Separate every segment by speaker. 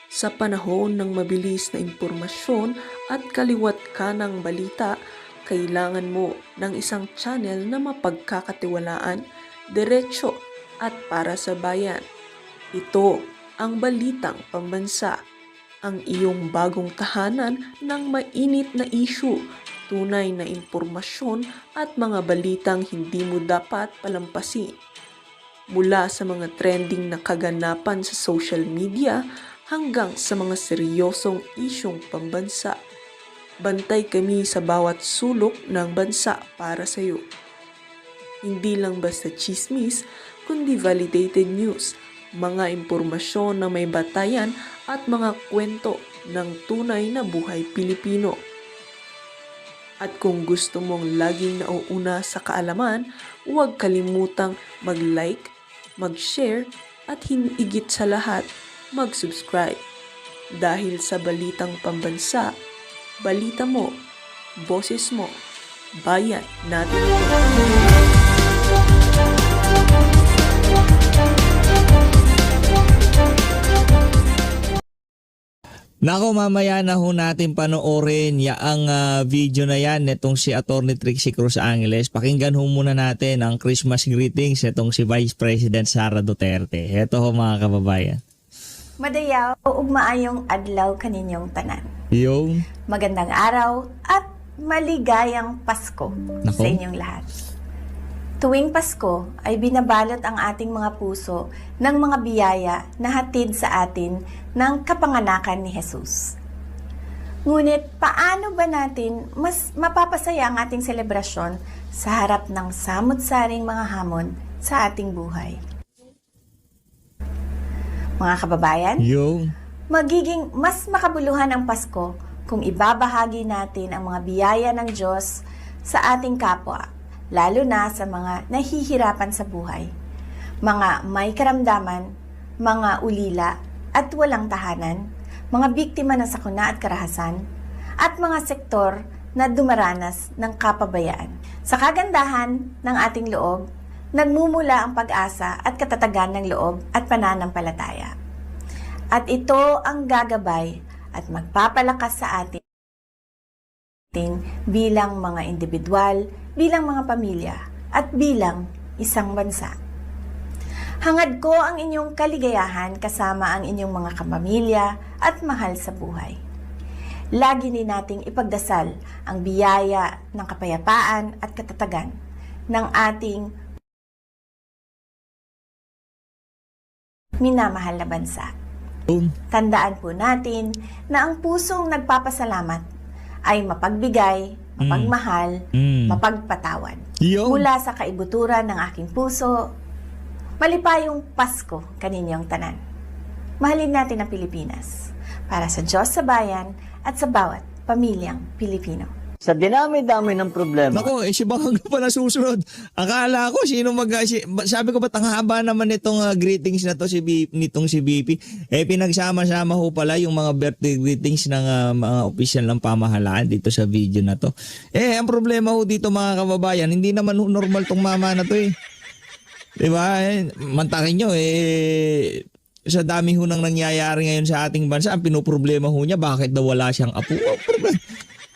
Speaker 1: Sa panahon ng mabilis na impormasyon at kaliwat kanang balita, kailangan mo ng isang channel na mapagkakatiwalaan, diretsyo at para sa bayan. Ito ang Balitang Pambansa, ang iyong bagong tahanan ng mainit na issue, tunay na impormasyon at mga balitang hindi mo dapat palampasin. Mula sa mga trending na kaganapan sa social media hanggang sa mga seryosong isyong pambansa. Bantay kami sa bawat sulok ng bansa para sa iyo. Hindi lang basta chismis, kundi validated news, mga impormasyon na may batayan at mga kwento ng tunay na buhay Pilipino. At kung gusto mong laging nauuna sa kaalaman, huwag kalimutang mag-like, mag-share at higit sa lahat, mag-subscribe. Dahil sa Balitang Pambansa, balita mo, boses mo, bayan natin ito.
Speaker 2: Nako, mamaya na ho natin panoorin ang video na yan netong si Atty. Trixie Cruz Angeles. Pakinggan ho muna natin ang Christmas greetings netong si Vice President Sara Duterte. Heto ho mga kababayan.
Speaker 3: Madayaw ug maayong adlaw kaninyong tanan.
Speaker 2: Yung
Speaker 3: Magandang araw at maligayang Pasko
Speaker 2: Nako.
Speaker 3: sa inyong lahat. Tuwing Pasko ay binabalot ang ating mga puso ng mga biyaya na hatid sa atin ng kapanganakan ni Jesus. Ngunit paano ba natin mas mapapasaya ang ating selebrasyon sa harap ng samot-saring mga hamon sa ating buhay? Mga kababayan,
Speaker 2: yung
Speaker 3: magiging mas makabuluhan ang Pasko kung ibabahagi natin ang mga biyaya ng Diyos sa ating kapwa, lalo na sa mga nahihirapan sa buhay, mga may karamdaman, mga ulila at walang tahanan, mga biktima ng sakuna at karahasan, at mga sektor na dumaranas ng kapabayaan. Sa kagandahan ng ating loob, nagmumula ang pag-asa at katatagan ng loob at pananampalataya. At ito ang gagabay at magpapalakas sa atin bilang mga individual, bilang mga pamilya, at bilang isang bansa. Hangad ko ang inyong kaligayahan kasama ang inyong mga kapamilya at mahal sa buhay. Lagi din nating ipagdasal ang biyaya ng kapayapaan at katatagan ng ating minamahal na bansa. Tandaan po natin na ang pusong nagpapasalamat ay mapagbigay, mapagmahal, mapagpatawad.
Speaker 2: Yung
Speaker 3: Mula sa kaibuturan ng aking puso, malipayong Pasko kaninyong tanan. Mahalin natin ang Pilipinas para sa Diyos sa bayan at sa bawat pamilyang Pilipino.
Speaker 4: Sa dinami-dami ng problema,
Speaker 2: nako, si Bangag pa na susunod. Akala ko sino sabi ko ba't ang haba naman nitong greetings na to nitong si BP. Pinagsama-sama ho pala yung mga birthday greetings ng mga opisyal ng pamahalaan dito sa video na to. Ang problema ho dito mga kababayan, hindi naman normal tong mama na to . Diba? Mantakin nyo sa dami ho nang nangyayari ngayon sa ating bansa, ang pinoproblema ho niya, bakit daw wala siyang apo?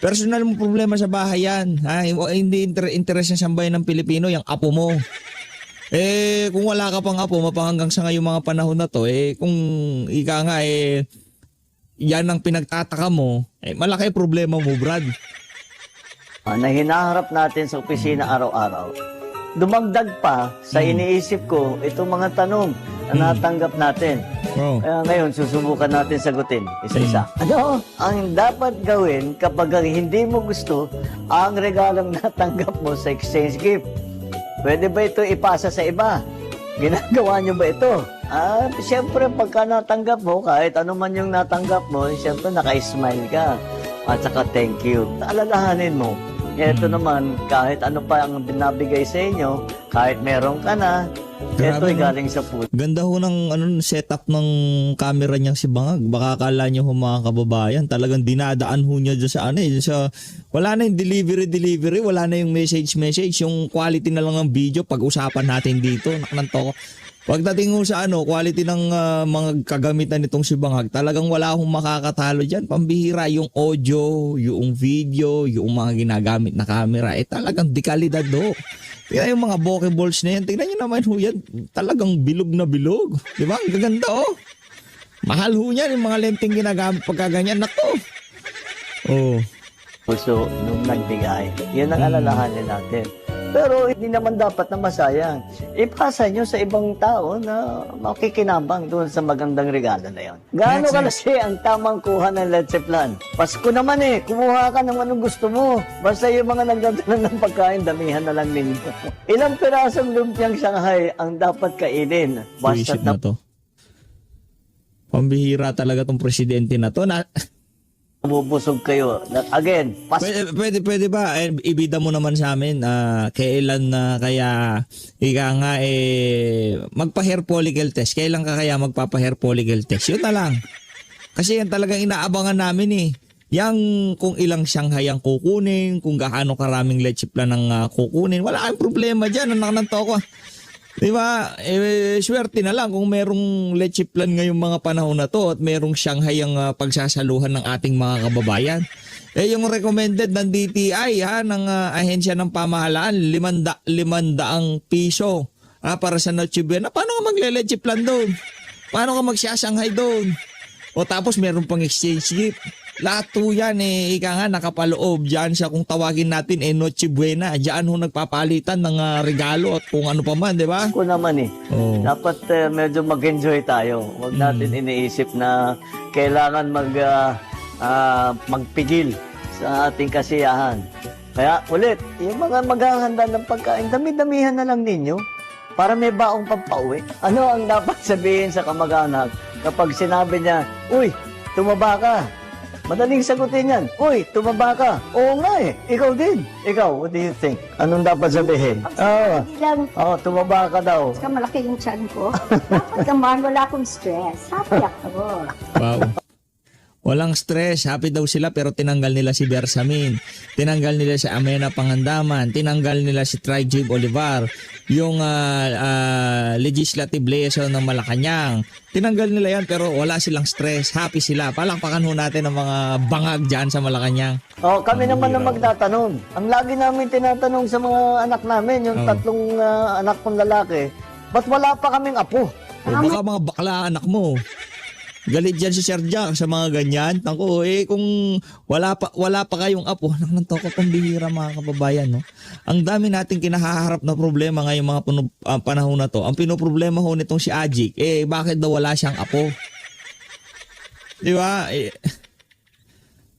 Speaker 2: Personal mo problema sa bahay yan. Hindi interes ng sambayan ng Pilipino, yung apo mo. Kung wala ka pang apo, mapahanggang sa ngayong mga panahon na to, kung ika nga, yan ang pinagtataka mo, malaki problema mo, Brad.
Speaker 4: na hinaharap natin sa opisina araw-araw, dumagdag pa sa iniisip ko itong mga tanong na natanggap natin.
Speaker 2: Oh.
Speaker 4: Kaya ngayon, susubukan natin sagutin isa-isa. Ano ang dapat gawin kapag hindi mo gusto ang regalong natanggap mo sa exchange gift? Pwede ba ito ipasa sa iba? Ginagawa nyo ba ito? Siyempre, pagka natanggap mo, kahit ano man yung natanggap mo, siyempre naka-smile ka. At saka thank you. Alalahanin mo. Ito naman, kahit ano pa ang binabigay sa inyo, kahit meron ka na, ito ay galing sa puso.
Speaker 2: Ganda ho ng setup ng camera niya si Bangag. Baka akala niyo ho mga kababayan, talagang dinadaan ho niya dyan sa wala na yung delivery, wala na yung message, yung quality na lang ng video, pag-usapan natin dito, naknanto ko. Pagdating mo sa quality ng mga kagamitan nitong si Banghag, talagang wala akong makakatalo dyan. Pambihira yung audio, yung video, yung mga ginagamit na camera. Talagang dekalidad do. Tingnan yung mga bokeh balls na yan. Tingnan nyo naman ho yan. Talagang bilog na bilog. Di ba? Ang gaganda oh. Mahal ho yan yung mga lenteng ginagamit pagkaganyan. Nako. Oh.
Speaker 4: puso nung nagbigay. Yan ang alalahanin natin. Pero hindi naman dapat na masayang. Ipasa nyo sa ibang tao na makikinabang doon sa magandang regalo na yon. Gaano kasi ang tamang kuha ng leche plan? Pasko naman kumuha ka ng anong gusto mo. Basta yung mga nagdadala ng pagkain, damihan na lang ninyo. Ilang pirasong lumpiang Shanghai ang dapat kainin? Basta
Speaker 2: Buisit na to. Pambihira talaga tong presidente na to.
Speaker 4: Bubusog kayo. Again,
Speaker 2: Pwede ba ibida mo naman sa amin kailan na kaya magpa-hair follicle test? Kailan ka kaya magpapa-hair follicle test? Yun na lang. Kasi yan talagang inaabangan namin Yang kung ilang Shanghai ang kukunin, kung gaano karaming leche plan ang kukunin, wala kang problema dyan. Anak ng toko. Diba? Swerte na lang kung merong leche plan ngayong mga panahon na to at merong Shanghai ang pagsasaluhan ng ating mga kababayan. Yung recommended ng DTI ng ahensya ng pamahalaan, 500 piso para sa Noche Buena. Paano ka magle-leche plan doon? Paano ka magsya-Shanghai doon? O tapos meron pang exchange gift. Lahat po yan nakapaloob dyan sa kung tawagin natin Noche Buena. Diyan nagpapalitan ng regalo at kung ano pa man, di ba?
Speaker 4: ko naman dapat medyo mag-enjoy tayo. Huwag natin iniisip na kailangan magpigil sa ating kasiyahan. Kaya ulit, yung mga maghahanda ng pagkain, dami-damihan na lang ninyo para may baong pampauwi. Ano ang dapat sabihin sa kamag-anak kapag sinabi niya, "Uy, tumaba ka"? Madaling sagutin yan. "Uy, tumaba ka." Oo nga ikaw din. Ikaw, what do you think? Anong dapat sabihin? Tumaba ka daw.
Speaker 5: Ka malaki yung tiyan ko. Dapat naman, wala akong stress. Happy ako.
Speaker 2: Wow. Walang stress, happy daw sila pero tinanggal nila si Bersamin, tinanggal nila si Amena Pangandaman, tinanggal nila si Trijib Olivar, yung legislative liaison ng Malacanang. Tinanggal nila yan pero wala silang stress, happy sila. Palakpakan ho natin ang mga bangag dyan sa Malacanang.
Speaker 4: Kami naman na magtatanong. Ang lagi namin tinatanong sa mga anak namin, yung tatlong anak kong lalaki, ba't wala pa kaming apo?
Speaker 2: Baka mga bakla anak mo. Galit dyan si Sir Jack sa mga ganyan. Naku, kung wala pa kayong apo, anak ng toko, pambihira mga kababayan, no? Ang dami nating kinahaharap na problema ngayong mga panahon na to. Ang pinoproblema ho nitong si Ajik, bakit daw wala siyang apo? Di ba?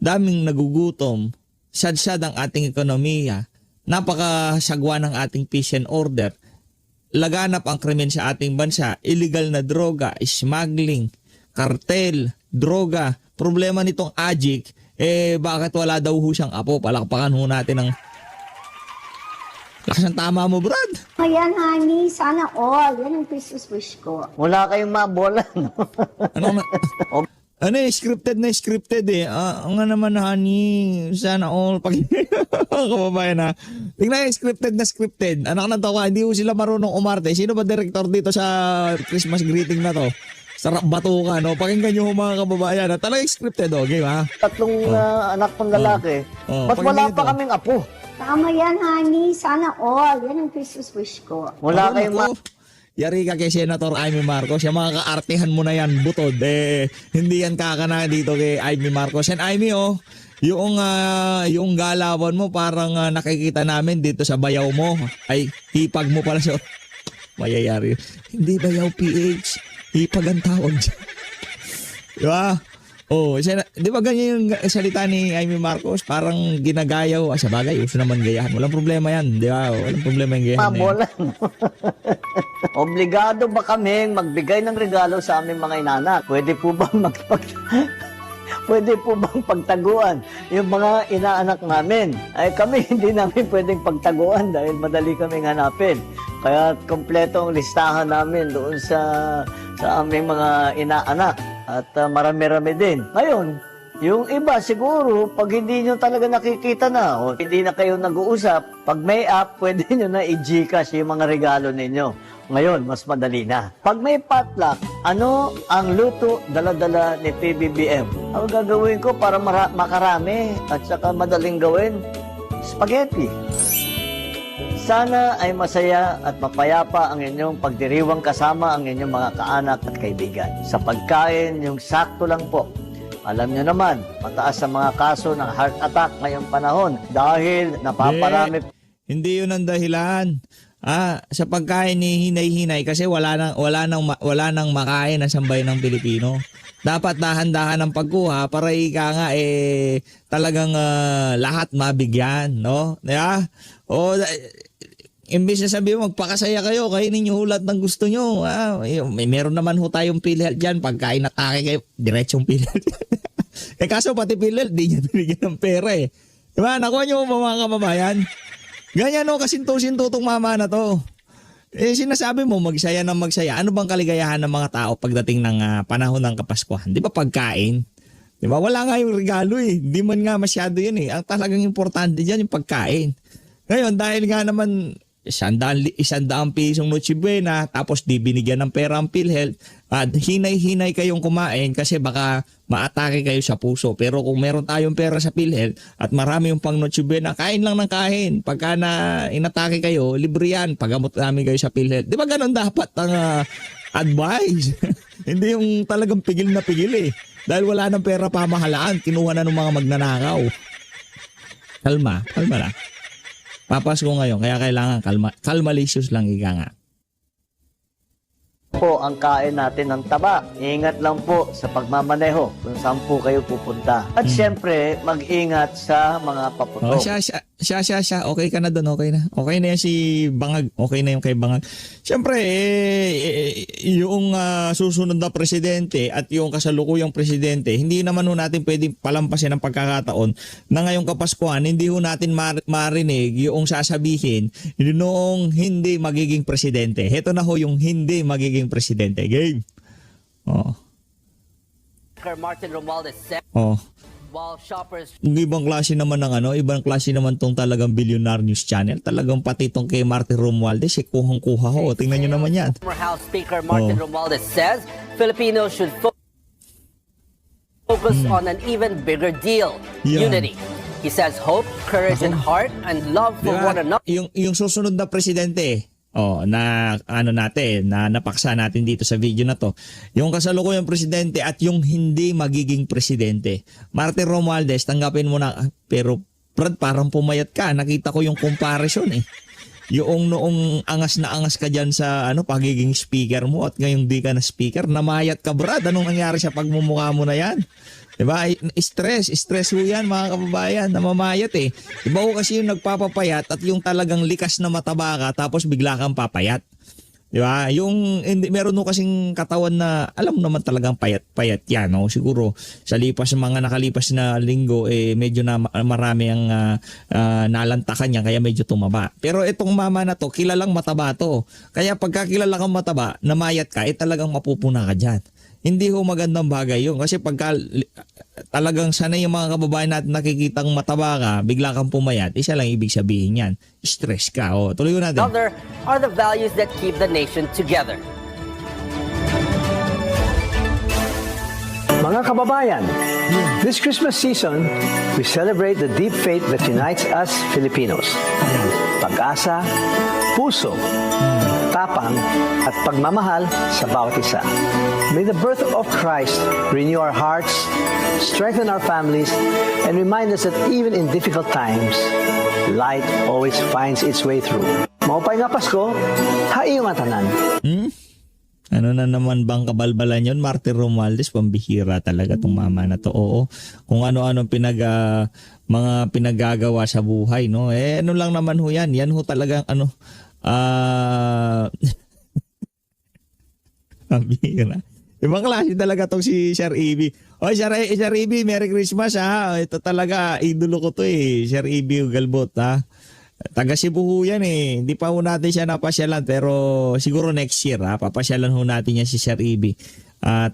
Speaker 2: Daming nagugutom. Sad-sad ang ating ekonomiya. Napakasagwa ng ating peace and order. Laganap ang krimen sa ating bansa. Illegal na droga, smuggling, kartel, droga. Problema nitong Ajik, bakit wala daw ho siyang apo? Palakpakan ho natin ang lakas ng tama mo, Brad.
Speaker 5: Ayan, honey. Sana all. Yan ang Christmas wish ko.
Speaker 4: Wala kayong mabola, no?
Speaker 2: Scripted ang nga naman, honey. Sana all. Pag kababayan na. Tingnan yung scripted. Anak ng tawa, hindi ho sila marunong umarte. Sino ba director dito sa Christmas greeting na to? Sarap batukan, no? Pakinggan nyo mga kababayan. Talagang scripted, okay ba?
Speaker 4: Tatlong anak kong lalaki. Ba't wala pa kaming apo?
Speaker 5: Tama yan, honey. Sana all. Yan ang Christmas wish ko.
Speaker 4: Wala kayong
Speaker 2: Yari ka kay Senator Amy Marcos. Yung mga kaartihan mo na yan, butod. Hindi yan kakana dito kay Amy Marcos. And Amy, yung galawan mo parang nakikita namin dito sa bayaw mo. Ay, hipag mo pala siya. Mayayari. Hindi bayaw PH. Hipag ang tawag dyan. Diba? Di ba ganyan yung salita ni Amy Marcos? Parang ginagayaw. Sa bagay, uso naman gayahan. Walang problema yan. Di ba? Walang problema yung gayahan.
Speaker 4: mabola, no? Obligado ba kaming magbigay ng regalo sa aming mga inanak? Pwede po bang Pwede po bang pagtaguan yung mga inaanak namin? Ay kami hindi namin pwedeng pagtaguan dahil madali kaming hanapin. Kaya kompleto ang listahan namin doon sa aming mga inaanak at marami-rami din. Ngayon, Yung iba siguro, pag hindi nyo talaga nakikita na o hindi na kayo nag-uusap, pag may app, pwede nyo na i-Gcash yung mga regalo ninyo. Ngayon, mas madali na. Pag may potluck, ano ang luto dala-dala ni PBBM? Ang gagawin ko para makarami at saka madaling gawin? Spaghetti. Sana ay masaya at mapayapa ang inyong pagdiriwang kasama ang inyong mga kaanak at kaibigan. Sa pagkain, yung sakto lang po. Alam nyo naman, mataas ang mga kaso ng heart attack ngayong panahon dahil napaparami.
Speaker 2: Hindi yun ang dahilan. Sa pagkain ni hinay-hinay kasi wala nang makain ang sambayan ng Pilipino. Dapat dahan-dahan ang pagkuha para ika nga talagang lahat mabigyan, no? Yeah? Imbis na sabi mo, magpakasaya kayo, kainin nyo lahat ng gusto nyo. Meron naman ho tayong PhilHealth dyan. Pagkain atake kayo, diretsong PhilHealth. Kaso pati PhilHealth, di niya binigyan ng pera eh. Diba? Nakuha nyo mo mga kababayan. Ganyan o, kasinto-sinto itong mama na to. Sinasabi mo, magsaya ng magsaya. Ano bang kaligayahan ng mga tao pagdating ng panahon ng Kapaskuhan? Di ba pagkain? Di ba? Wala nga yung regalo eh. Di man nga masyado yun eh. Ang talagang importante dyan yung pagkain. Ngayon, dahil nga naman 100 pisong Noche Buena, tapos di binigyan ng pera ang PhilHealth, at hinay-hinay kayong kumain kasi baka maatake kayo sa puso. Pero kung meron tayong pera sa PhilHealth at marami yung pang Noche Buena, kain lang ng kain. Pagka na inatake kayo, libre yan. Pagamot namin kayo sa PhilHealth. Di ba ganun dapat ang advice? Hindi yung talagang pigil na pigil eh. Dahil wala ng pera pamahalaan, kinuha na ng mga magnanakaw. Kalma lang. Papasko ngayon, kaya kailangan kalmalicious lang ika nga.
Speaker 4: Po ang kain natin ng taba. Ingat lang po sa pagmamaneho kung saan po kayo pupunta. At syempre, mag-ingat sa mga paputok.
Speaker 2: Siya. Okay ka na doon, okay na. Okay na yan si Bangag. Okay na yung kay Bangag. Syempre, yung susunod na presidente at yung kasalukuyang presidente, hindi naman ho natin pwedeng palampasin ang pagkakataon na ngayong Kapaskuhan, hindi ho natin marinig yung sasabihin noong hindi magiging presidente. Heto na ho yung hindi magiging presidente. Game.
Speaker 6: Martin Romualdez said while shoppers
Speaker 2: Ibang klase naman ibang klase naman tong talagang Billionaire News Channel. Talagang pati tong kay Martin Romualdez, kuhang-kuha ho. Tingnan nyo naman yan.
Speaker 6: former House Speaker Martin Romualdez says Filipinos should focus on an even bigger deal,
Speaker 2: Yeah.
Speaker 6: unity. He says hope, courage, and heart, and love for
Speaker 2: Diba?
Speaker 6: one another.
Speaker 2: Yung susunod na presidente, na napaksa natin dito sa video na to. Yung kasalukuyang presidente at yung hindi magiging presidente. Martin Romualdez, tanggapin mo na, pero Brad, parang pumayat ka. Nakita ko yung comparison eh. Yung noong angas na angas ka dyan sa pagiging speaker mo at ngayong di ka na speaker, namayat ka Brad. Anong nangyari sa pagmumukha mo na yan? Diba? Stress ho yan mga kababayan, namamayat eh. Iba ho kasi yung nagpapapayat at yung talagang likas na mataba ka tapos bigla kang papayat. Diba? Yung meron ho kasing katawan na alam naman talagang payat yan. No? Siguro sa mga nakalipas na linggo medyo na marami ang nalantakan niya kaya medyo tumaba. Pero itong mama na to, kilalang mataba to. Kaya pagka kilala kang mataba, namayat ka, talagang mapupuna ka dyan. Hindi ho magandang bagay yun. Kasi pagka talagang sanay yung mga kababayan natin nakikitang mataba ka, bigla kang pumayat, isa lang ibig sabihin yan. Stress ka. Tuloy natin.
Speaker 6: Other are the values that keep the nation together.
Speaker 7: Mga kababayan, this Christmas season, we celebrate the deep faith that unites us Filipinos. Pag-asa, puso, tapang, at pagmamahal sa bawat isa. May the birth of Christ renew our hearts, strengthen our families, and remind us that even in difficult times, light always finds its way through. Maupay nga Pasko, haiyong atanan.
Speaker 2: Ano na naman bang kabalbalan yun? Martin Romualdez, pambihira talaga tong mama na to. Oo, kung ano-ano mga pinagagawa sa buhay, no? Ano lang naman ho yan. Yan ho talagang pambihira. Ibang klase talaga tong si Sir Ibi. Sir Ibi, Merry Christmas ha. Ito talaga, idolo ko to Sir Ibi Galbot ha. Taga Cebu ho yan Hindi pa ho natin siya napasyalan pero siguro next year papasyalan ho natin yan si Sir Ibi.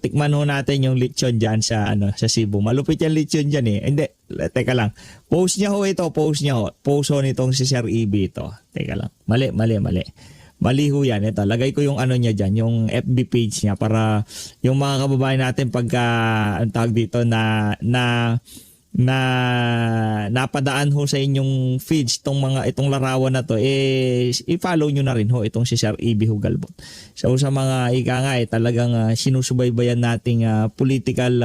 Speaker 2: tikman ho natin yung lechon diyan sa sa Cebu. Malupit yung lechon diyan eh. Hindi, teka lang. Post niya ho ito, post ho nitong si Sir EB ito. Teka lang. Mali. Mali ho yan. Ito, lagay ko yung niya dyan, yung FB page niya para yung mga kababayan natin pagka, ang tawag dito, na napadaan ho sa inyong feeds itong larawan na to, i-follow nyo na rin ho itong si Sir EB Hugalbot. So sa mga ika nga talagang sinusubaybayan nating political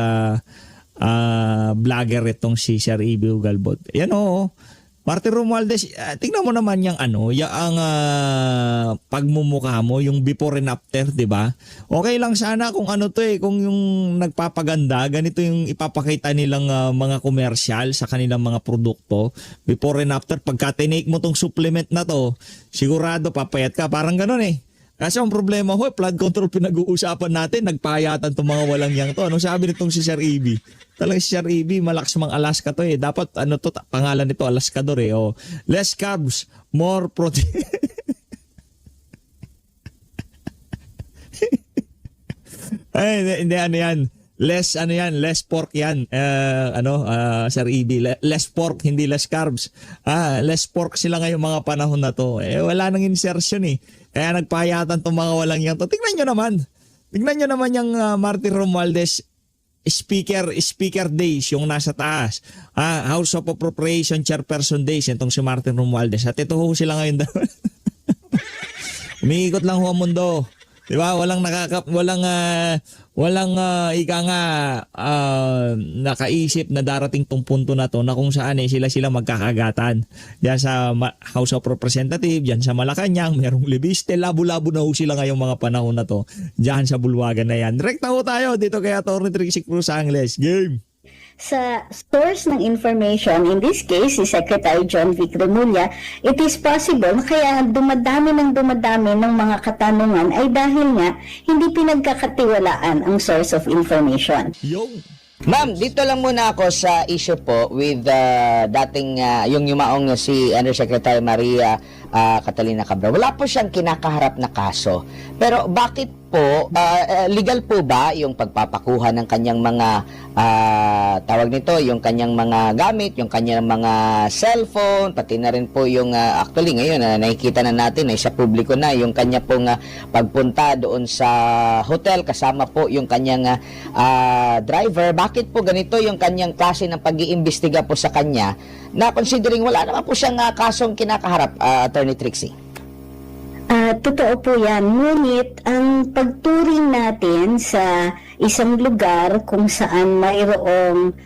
Speaker 2: vlogger itong si Sir EB Hugalbot. Yan ho. Martin Romualdez, tingnan mo naman yung yung pagmumukha mo, yung before and after, 'di ba? Okay lang sana kung kung yung nagpapaganda, ganito yung ipapakita nilang mga commercial sa kanilang mga produkto, before and after. Pagka tinake mo tong supplement na to, sigurado papayat ka, parang ganoon eh. Kasi ang problema ho, flood control pinag-uusapan natin, nagpayatan itong mga walang yang to. Anong sabi nitong si Sir EB? Talagang si Sir EB, malakas mang Alaska to eh. Dapat pangalan nito, Alaskador eh. Oh, less carbs, more protein. Ay, hindi yan. Less pork yan. Sir EB, less pork, hindi less carbs. Less pork sila ngayong mga panahon na to. Wala nang insertion eh. Kaya nagpahayatan itong mga walang yan to. Tingnan nyo naman yung Martin Romualdez speaker days, yung nasa taas. House of Appropriation Chairperson days, itong si Martin Romualdez. At ito ho sila ngayon. Umiikot lang ho ang mundo. Diba? Walang nakaisip na darating tong punto na to na kung saan sila magkakagatan. Diyan sa House of Representatives, diyan sa Malacanang, merong libiste, labo-labo na ho sila ngayong mga panahon na to. Diyan sa bulwagan na yan. Direkta ho tayo dito kay Atty. Trixie Cruz Angles. Game!
Speaker 5: Sa source ng information, in this case, si Secretary John Vic Remulla, it is possible na kaya dumadami ng mga katanungan ay dahil nga hindi pinagkakatiwalaan ang source of information.
Speaker 2: Yung
Speaker 6: Ma'am, dito lang muna ako sa issue po with dating yung yumaong si Undersecretary Maria Catalina Cabral. Wala po siyang kinakaharap na kaso. Pero bakit po, legal po ba yung pagpapakuha ng kanyang mga tawag nito, yung kanyang mga gamit, yung kanyang mga cellphone, pati na rin po yung actually ngayon nakikita na natin ay sa publiko na yung kanya pong pagpunta doon sa hotel kasama po yung kanyang driver. Bakit po ganito yung kanyang klase ng pag-iimbestiga po sa kanya na considering wala naman po siyang kasong kinakaharap, Attorney Trixie?
Speaker 5: Totoo po yan. Ngunit ang pagturing natin sa isang lugar kung saan mayroong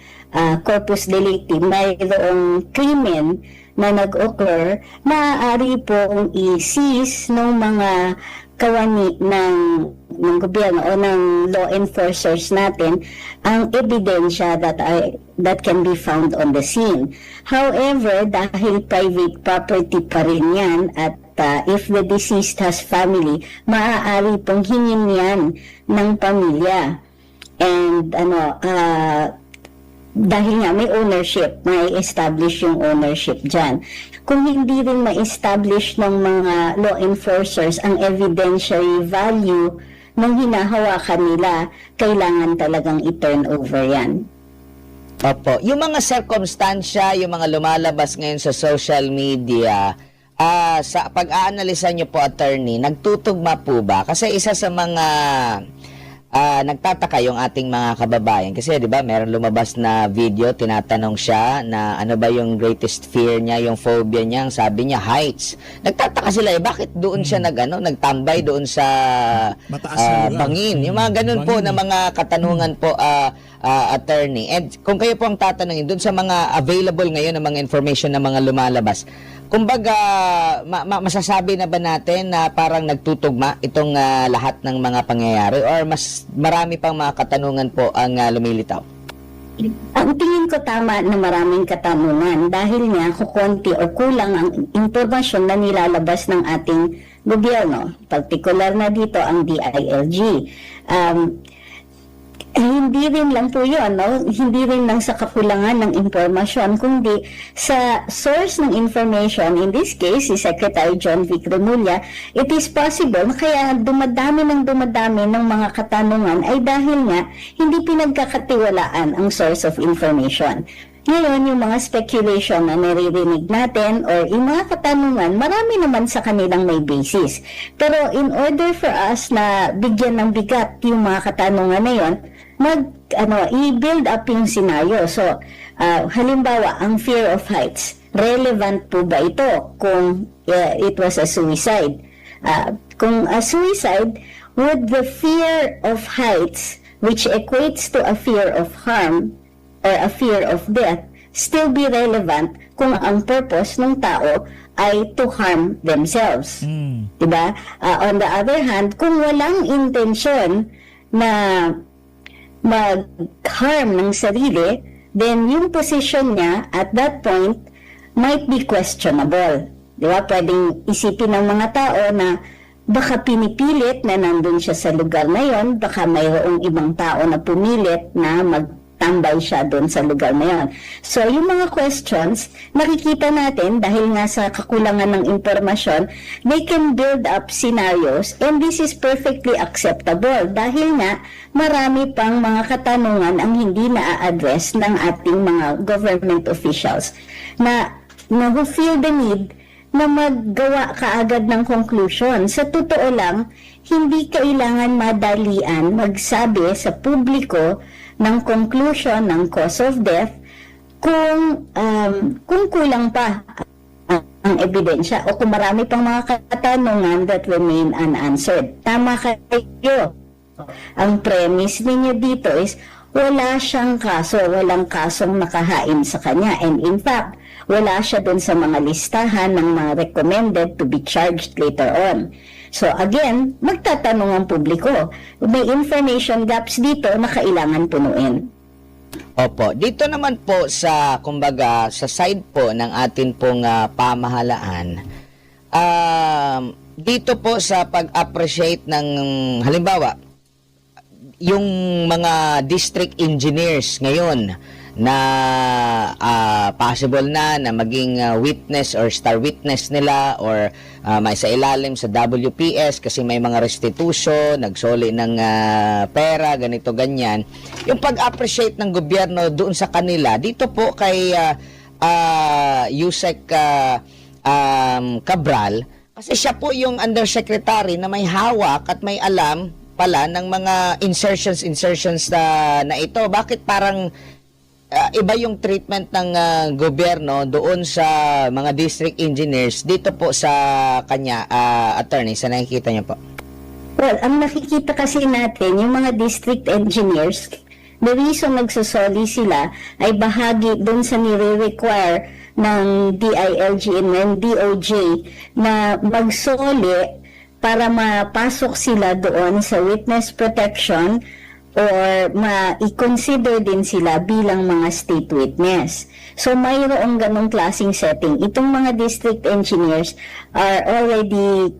Speaker 5: corpus delicti, mayroong krimen na nag-occur, maaari pong i-seize ng mga kawani ng gobyerno o ng law enforcers natin ang ebidensya that can be found on the scene. However, dahil private property pa rin yan at if the deceased has family, maaari pong hingin yan ng pamilya. And dahil nga may ownership, may establish yung ownership dyan. Kung hindi rin ma-establish ng mga law enforcers ang evidentiary value ng hinahawakan nila, kailangan talagang i-turn over yan.
Speaker 6: Opo. Yung mga circumstansya, yung mga lumalabas ngayon sa social media, sa pag-aanalisa nyo po, attorney, nagtutugma po ba? Kasi isa sa mga nagtataka yung ating mga kababayan. Kasi di ba meron lumabas na video, tinatanong siya na ano ba yung greatest fear niya, yung phobia niya, ang sabi niya heights. Nagtataka sila bakit doon siya nagtambay doon sa bangin. Yung mga ganun po na mga katanungan po, attorney. And kung kayo po ang tatanungin doon sa mga available ngayon na mga information na mga lumalabas, kumbaga, masasabi na ba natin na parang nagtutugma itong lahat ng mga pangyayari or mas marami pang mga katanungan po ang lumilitaw?
Speaker 5: Ang tingin ko tama na maraming katanungan dahil nga kukunti o kulang ang impormasyon na nilalabas ng ating gobyerno, particular na dito ang DILG. hindi rin lang po yun, no? Hindi rin lang sa kakulangan ng impormasyon, kundi sa source ng information, in this case, si Secretary John Vic Remulla, it is possible na kaya dumadami ng mga katanungan ay dahil nga hindi pinagkakatiwalaan ang source of information. Ngayon, yung mga speculation na naririnig natin or yung mga katanungan, marami naman sa kanilang may basis. Pero in order for us na bigyan ng bigat yung mga katanungan na yun, i-build up yung scenario. So, halimbawa, ang fear of heights, relevant po ba ito kung it was a suicide? Kung a suicide, would the fear of heights, which equates to a fear of harm, or a fear of death, still be relevant kung ang purpose ng tao ay to harm themselves. Diba? On the other hand, kung walang intensyon na mag-harm ng sarili, then yung position niya at that point might be questionable. Diba? Pwedeng isipin ng mga tao na baka pinipilit na nandun siya sa lugar na yon, baka mayroong ibang tao na pumilit na magtambay siya doon sa lugar na yon. So, yung mga questions, nakikita natin dahil nga sa kakulangan ng impormasyon, they can build up scenarios and this is perfectly acceptable dahil nga marami pang mga katanungan ang hindi na-address ng ating mga government officials na who feel the need na maggawa kaagad ng conclusion. Sa totoo lang, hindi kailangan madalian magsabi sa publiko ng conclusion ng cause of death kung kulang pa ang ebidensya o kung marami pang mga katanungan that remain unanswered. Tama kayo. Ang premise ninyo dito is wala siyang kaso, walang kasong nakahain sa kanya. And in fact, wala siya dun sa mga listahan ng mga recommended to be charged later on. So again, magtatanong ang publiko. May information gaps dito na kailangan punuin.
Speaker 6: Opo, dito naman po sa, kumbaga, sa side po ng atin pong pamahalaan, dito po sa pag-appreciate ng, halimbawa, yung mga district engineers ngayon na possible na maging witness or star witness nila or may sa ilalim sa WPS kasi may mga restitution, nagsoli ng pera, ganito, ganyan. Yung pag-appreciate ng gobyerno doon sa kanila, dito po kay Yusek Cabral, kasi siya po yung undersecretary na may hawak at may alam pala ng mga insertions na ito. Bakit parang iba yung treatment ng gobyerno doon sa mga district engineers dito po sa kanya, attorney, sa nakikita niyo po?
Speaker 5: Well, ang nakikita kasi natin, yung mga district engineers, the reason nagsasoli sila ay bahagi doon sa nire-require ng DILG and DOJ na magsoli para mapasok sila doon sa witness protection or ma-i-consider din sila bilang mga state witness. So, mayroong ganong klaseng setting. Itong mga district engineers are already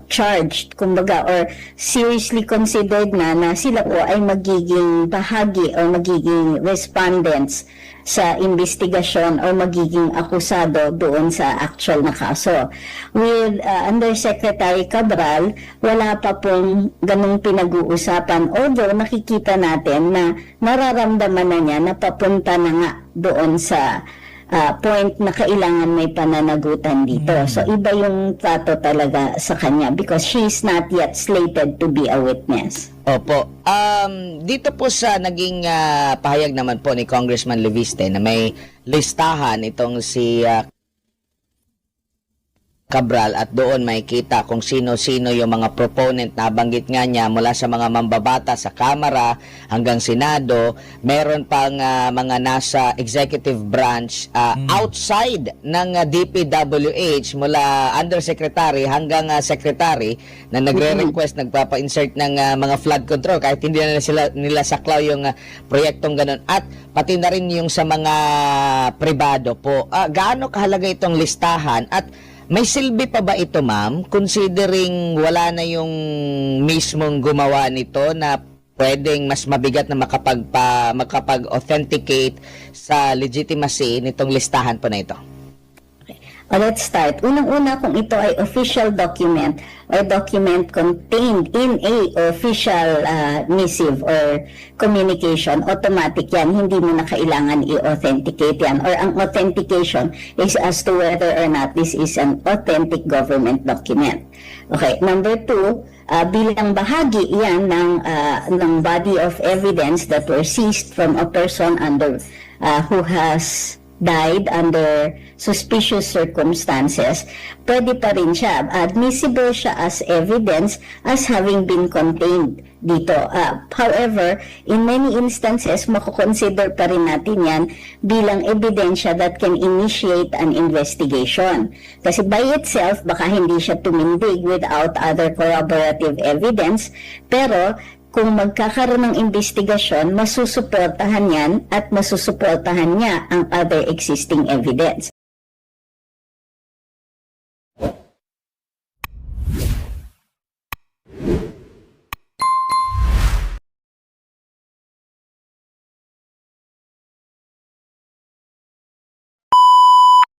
Speaker 5: charged, kumbaga, or seriously considered na sila po ay magiging bahagi o magiging respondents sa investigasyon o magiging akusado doon sa actual na kaso. With Undersecretary Cabral, wala pa pong ganong pinag-uusapan, although nakikita natin na nararamdaman na niya na papunta na nga doon sa point na kailangan may pananagutan dito. So, iba yung trato talaga sa kanya because she is not yet slated to be a witness.
Speaker 6: Opo. Dito po sa naging pahayag naman po ni Congressman Leviste na may listahan itong si Cabral at doon makikita kung sino-sino yung mga proponent na banggit nga niya mula sa mga mambabata sa Kamara hanggang Senado. Meron pang mga nasa executive branch outside ng DPWH mula undersecretary hanggang secretary na nagre-request, nagpapa-insert ng mga flood control kahit hindi na nila saklaw yung proyektong ganun. At pati na rin yung sa mga pribado po. Gaano kahalaga itong listahan at may silbi pa ba ito, ma'am? Considering wala na yung mismong gumawa nito na pwedeng mas mabigat na makapag-authenticate sa legitimacy nitong listahan po na ito?
Speaker 5: Let's start. Unang-una, kung ito ay official document or document contained in a official missive or communication, automatic yan. Hindi mo na kailangan i-authenticate yan. Or ang authentication is as to whether or not this is an authentic government document. Okay, number 2, bilang bahagi yan ng body of evidence that were seized from a person who has died under suspicious circumstances, pwede pa rin siya. Admissible siya as evidence as having been contained dito. However, in many instances, makukonsider pa rin natin yan bilang ebidensya that can initiate an investigation. Kasi by itself, baka hindi siya tumindig without other corroborative evidence, pero kung magkakaroon ng investigasyon, masusuportahan yan at masusuportahan niya ang other existing evidence.